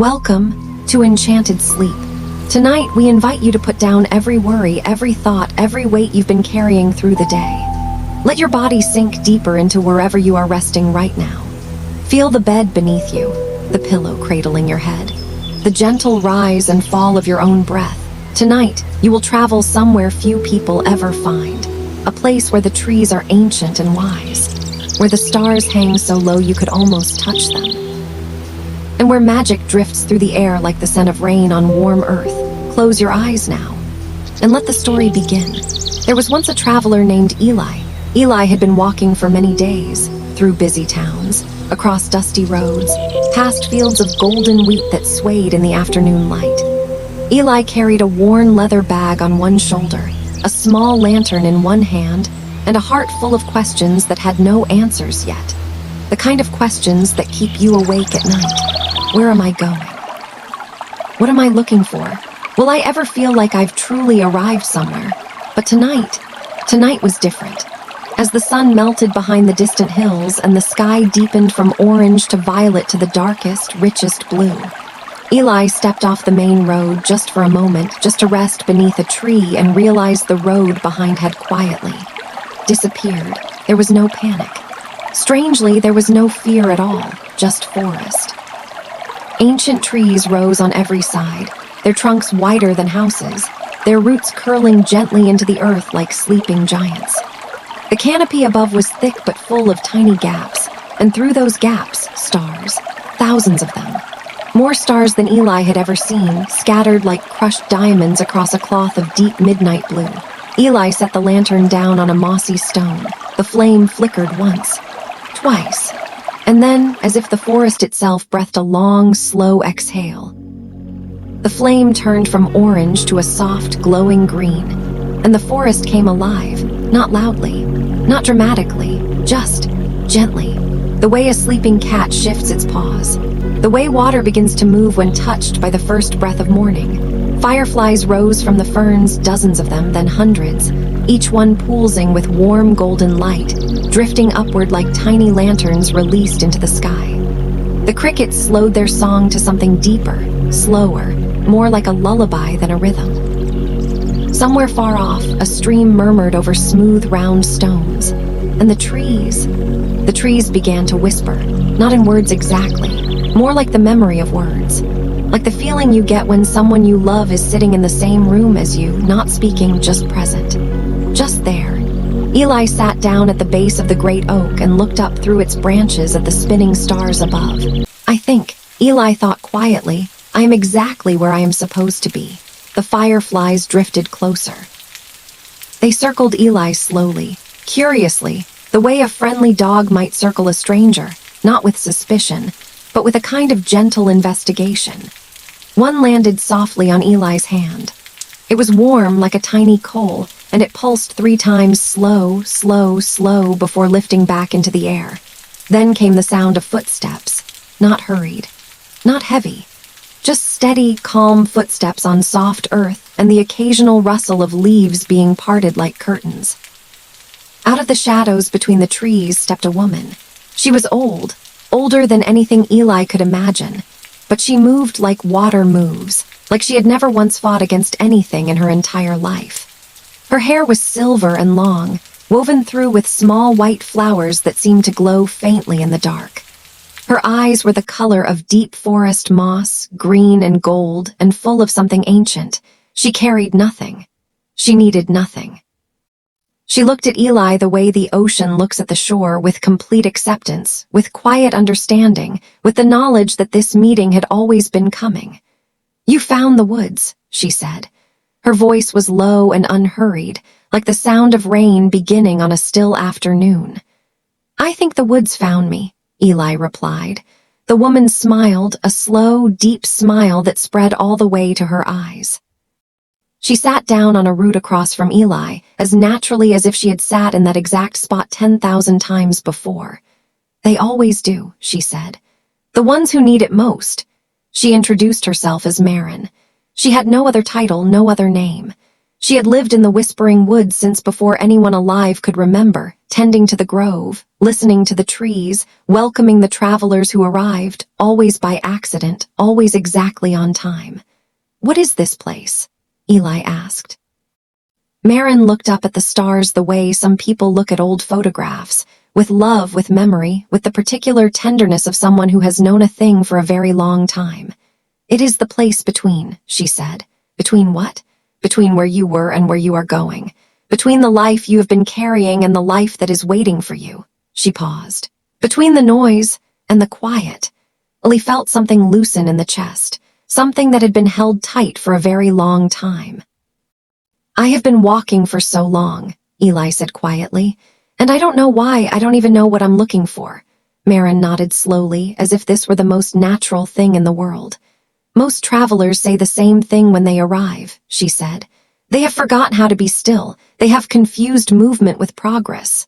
Welcome to Enchanted Sleep. Tonight, we invite you to put down every worry, every thought, every weight you've been carrying through the day. Let your body sink deeper into wherever you are resting right now. Feel the bed beneath you, the pillow cradling your head, the gentle rise and fall of your own breath. Tonight, you will travel somewhere few people ever find, a place where the trees are ancient and wise, where the stars hang so low you could almost touch them, and where magic drifts through the air like the scent of rain on warm earth. Close your eyes now, and let the story begin. There was once a traveler named Eli. Eli had been walking for many days, through busy towns, across dusty roads, past fields of golden wheat that swayed in the afternoon light. Eli carried a worn leather bag on one shoulder, a small lantern in one hand, and a heart full of questions that had no answers yet. The kind of questions that keep you awake at night. Where am I going? What am I looking for? Will I ever feel like I've truly arrived somewhere? But tonight was different. As the sun melted behind the distant hills and the sky deepened from orange to violet to the darkest, richest blue, Eli stepped off the main road just for a moment, just to rest beneath a tree and realize the road behind had quietly disappeared. There was no panic. Strangely, there was no fear at all, just forest. Ancient trees rose on every side, their trunks wider than houses, their roots curling gently into the earth like sleeping giants. The canopy above was thick but full of tiny gaps, and through those gaps, stars, thousands of them. More stars than Eli had ever seen, scattered like crushed diamonds across a cloth of deep midnight blue. Eli set the lantern down on a mossy stone. The flame flickered once, twice, and then, as if the forest itself breathed a long, slow exhale, the flame turned from orange to a soft, glowing green, and the forest came alive, not loudly, not dramatically, just gently, the way a sleeping cat shifts its paws, the way water begins to move when touched by the first breath of morning. Fireflies rose from the ferns, dozens of them, then hundreds, each one pulsing with warm golden light, drifting upward like tiny lanterns released into the sky. The crickets slowed their song to something deeper, slower, more like a lullaby than a rhythm. Somewhere far off, a stream murmured over smooth, round stones, and the trees began to whisper, not in words exactly, more like the memory of words, like the feeling you get when someone you love is sitting in the same room as you, not speaking, just present. Just there. Eli sat down at the base of the great oak and looked up through its branches at the spinning stars above. I think, Eli thought quietly, I am exactly where I am supposed to be. The fireflies drifted closer. They circled Eli slowly, curiously, the way a friendly dog might circle a stranger, not with suspicion, but with a kind of gentle investigation. One landed softly on Eli's hand. It was warm like a tiny coal, and it pulsed 3 times slow, slow, slow before lifting back into the air. Then came the sound of footsteps, not hurried, not heavy, just steady, calm footsteps on soft earth and the occasional rustle of leaves being parted like curtains. Out of the shadows between the trees stepped a woman. She was old, older than anything Eli could imagine, but she moved like water moves, like she had never once fought against anything in her entire life. Her hair was silver and long, woven through with small white flowers that seemed to glow faintly in the dark. Her eyes were the color of deep forest moss, green and gold, and full of something ancient. She carried nothing. She needed nothing. She looked at Eli the way the ocean looks at the shore, with complete acceptance, with quiet understanding, with the knowledge that this meeting had always been coming. "You found the woods," she said. Her voice was low and unhurried, like the sound of rain beginning on a still afternoon. "I think the woods found me," Eli replied. The woman smiled, a slow, deep smile that spread all the way to her eyes. She sat down on a root across from Eli, as naturally as if she had sat in that exact spot 10,000 times before. "They always do," she said. "The ones who need it most." She introduced herself as Marin. She had no other title, no other name. She had lived in the Whispering Woods since before anyone alive could remember, tending to the grove, listening to the trees, welcoming the travelers who arrived, always by accident, always exactly on time. "What is this place?" Eli asked. Marin looked up at the stars the way some people look at old photographs, with love, with memory, with the particular tenderness of someone who has known a thing for a very long time. "It is the place between," she said. "Between what?" "Between where you were and where you are going. Between the life you have been carrying and the life that is waiting for you." She paused. "Between the noise and the quiet." He felt something loosen in the chest, something that had been held tight for a very long time. "I have been walking for so long," Eli said quietly, "and I don't know why. I don't even know what I'm looking for." Marin nodded slowly, as if this were the most natural thing in the world. "Most travelers say the same thing when they arrive," she said. "They have forgotten how to be still. They have confused movement with progress."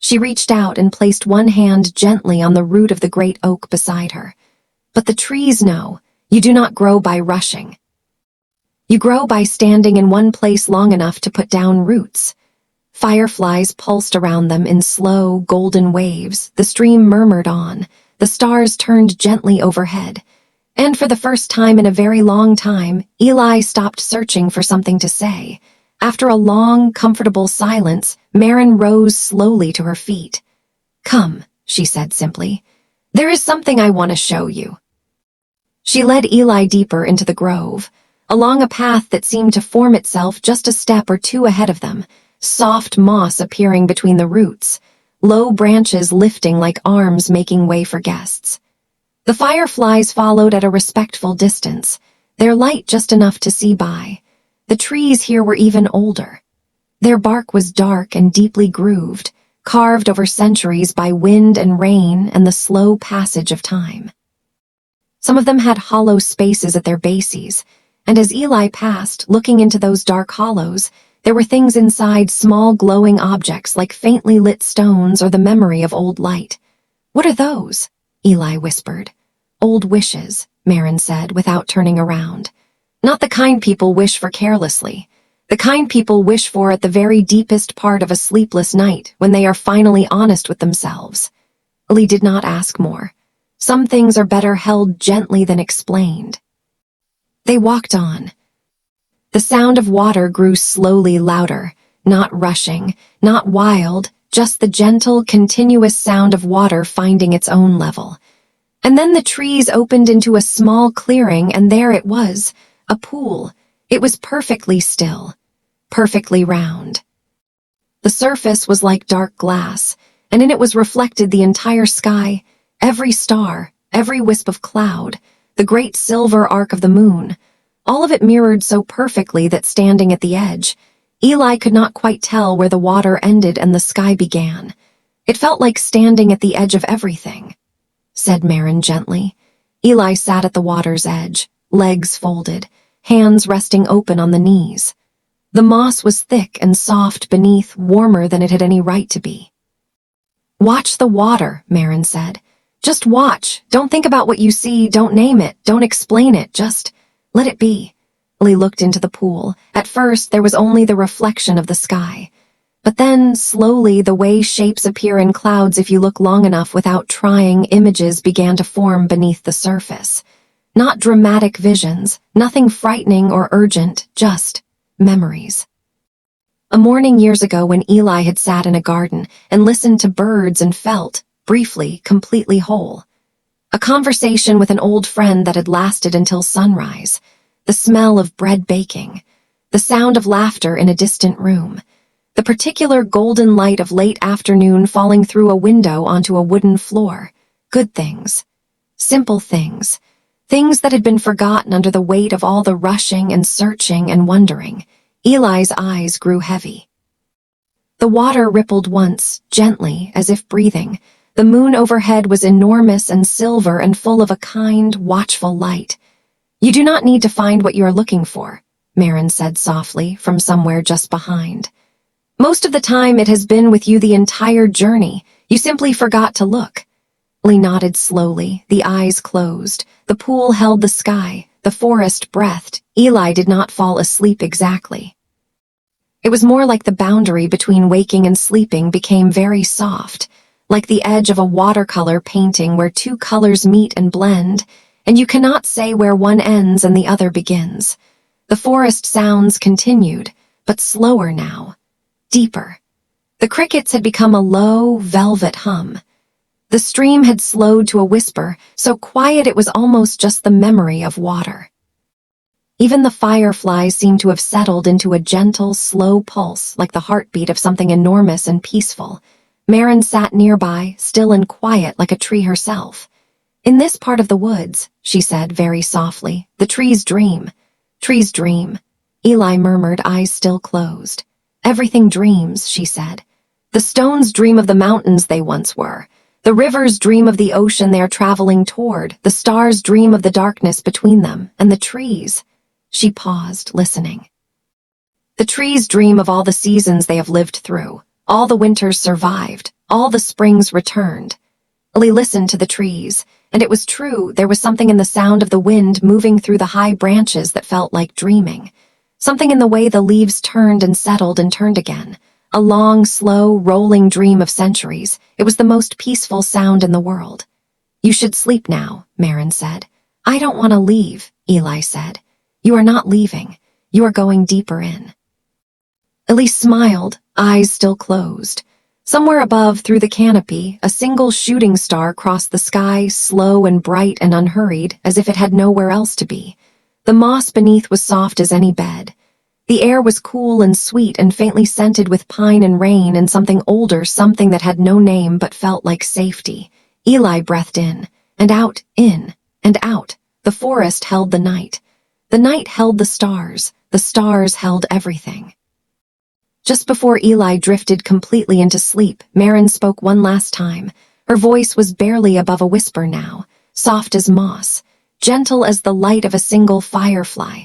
She reached out and placed one hand gently on the root of the great oak beside her. "But the trees know. You do not grow by rushing. You grow by standing in one place long enough to put down roots." Fireflies pulsed around them in slow, golden waves. The stream murmured on. The stars turned gently overhead. And for the first time in a very long time, Eli stopped searching for something to say. After a long, comfortable silence, Marin rose slowly to her feet. "Come," she said simply. "There is something I want to show you." She led Eli deeper into the grove, along a path that seemed to form itself just a step or two ahead of them, soft moss appearing between the roots, low branches lifting like arms making way for guests. The fireflies followed at a respectful distance, their light just enough to see by. The trees here were even older. Their bark was dark and deeply grooved, carved over centuries by wind and rain and the slow passage of time. Some of them had hollow spaces at their bases, and as Eli passed, looking into those dark hollows, there were things inside, small glowing objects like faintly lit stones or the memory of old light. "What are those?" Eli whispered. "Old wishes," Marin said without turning around. "Not the kind people wish for carelessly. The kind people wish for at the very deepest part of a sleepless night when they are finally honest with themselves." Eli did not ask more. Some things are better held gently than explained. They walked on. The sound of water grew slowly louder, not rushing, not wild, just the gentle, continuous sound of water finding its own level. And then the trees opened into a small clearing, and there it was, a pool. It was perfectly still, perfectly round. The surface was like dark glass, and in it was reflected the entire sky, every star, every wisp of cloud, the great silver arc of the moon. All of it mirrored so perfectly that standing at the edge, Eli could not quite tell where the water ended and the sky began. "It felt like standing at the edge of everything," said Marin gently. Eli sat at the water's edge, legs folded, hands resting open on the knees. The moss was thick and soft beneath, warmer than it had any right to be. "Watch the water," Marin said. "Just watch. Don't think about what you see. Don't name it. Don't explain it. Just let it be." Lee looked into the pool. At first, there was only the reflection of the sky. But then, slowly, the way shapes appear in clouds if you look long enough without trying, images began to form beneath the surface. Not dramatic visions, nothing frightening or urgent, just memories. A morning years ago when Eli had sat in a garden and listened to birds and felt, briefly, completely whole. A conversation with an old friend that had lasted until sunrise. The smell of bread baking. The sound of laughter in a distant room. The particular golden light of late afternoon falling through a window onto a wooden floor. Good things. Simple things. Things that had been forgotten under the weight of all the rushing and searching and wondering. Eli's eyes grew heavy. The water rippled once, gently, as if breathing. The moon overhead was enormous and silver and full of a kind, watchful light. "You do not need to find what you are looking for," Marin said softly from somewhere just behind. "Most of the time it has been with you the entire journey. You simply forgot to look." Lee nodded slowly, the eyes closed. The pool held the sky, the forest breathed. Eli did not fall asleep exactly. It was more like the boundary between waking and sleeping became very soft, like the edge of a watercolor painting where two colors meet and blend, and you cannot say where one ends and the other begins. The forest sounds continued, but slower now, deeper. The crickets had become a low, velvet hum. The stream had slowed to a whisper, so quiet it was almost just the memory of water. Even the fireflies seemed to have settled into a gentle, slow pulse, like the heartbeat of something enormous and peaceful. Marin sat nearby, still and quiet like a tree herself. "In this part of the woods," she said very softly, "the trees dream." "Trees dream," Eli murmured, eyes still closed. "Everything dreams," she said. "The stones dream of the mountains they once were. The rivers dream of the ocean they are traveling toward. The stars dream of the darkness between them. And the trees—" She paused, listening. "The trees dream of all the seasons they have lived through, all the winters survived, all the springs returned." Eli listened to the trees, and it was true, there was something in the sound of the wind moving through the high branches that felt like dreaming. Something in the way the leaves turned and settled and turned again. A long, slow, rolling dream of centuries. It was the most peaceful sound in the world. "You should sleep now," Marin said. "I don't want to leave," Eli said. "You are not leaving. You are going deeper in." Elise smiled, eyes still closed. Somewhere above, through the canopy, a single shooting star crossed the sky, slow and bright and unhurried, as if it had nowhere else to be. The moss beneath was soft as any bed. The air was cool and sweet and faintly scented with pine and rain and something older, something that had no name but felt like safety. Eli breathed in and out. The forest held the night. The night held the stars held everything. Just before Eli drifted completely into sleep, Marin spoke one last time. Her voice was barely above a whisper now, soft as moss, gentle as the light of a single firefly.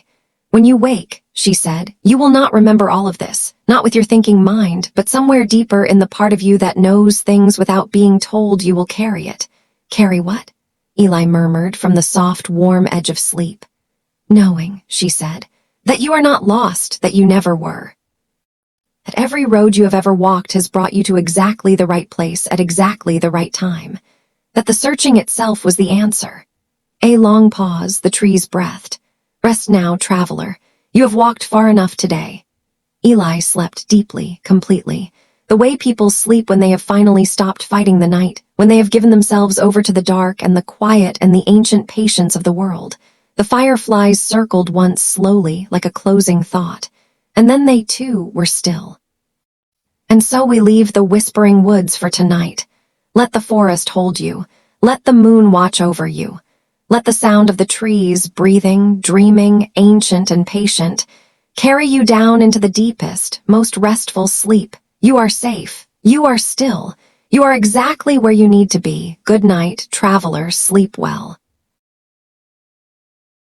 "When you wake," she said, "you will not remember all of this, not with your thinking mind, but somewhere deeper in the part of you that knows things without being told you will carry it." "Carry what?" Eli murmured from the soft, warm edge of sleep. "Knowing," she said, "that you are not lost, that you never were. That every road you have ever walked has brought you to exactly the right place at exactly the right time. That the searching itself was the answer." A long pause, the trees breathed. "Rest now, traveler. You have walked far enough today." Eli slept deeply, completely. The way people sleep when they have finally stopped fighting the night, when they have given themselves over to the dark and the quiet and the ancient patience of the world. The fireflies circled once slowly, like a closing thought, and then they too were still. And so we leave the whispering woods for tonight. Let the forest hold you. Let the moon watch over you. Let the sound of the trees, breathing, dreaming, ancient and patient, carry you down into the deepest, most restful sleep. You are safe. You are still. You are exactly where you need to be. Good night, traveler. Sleep well.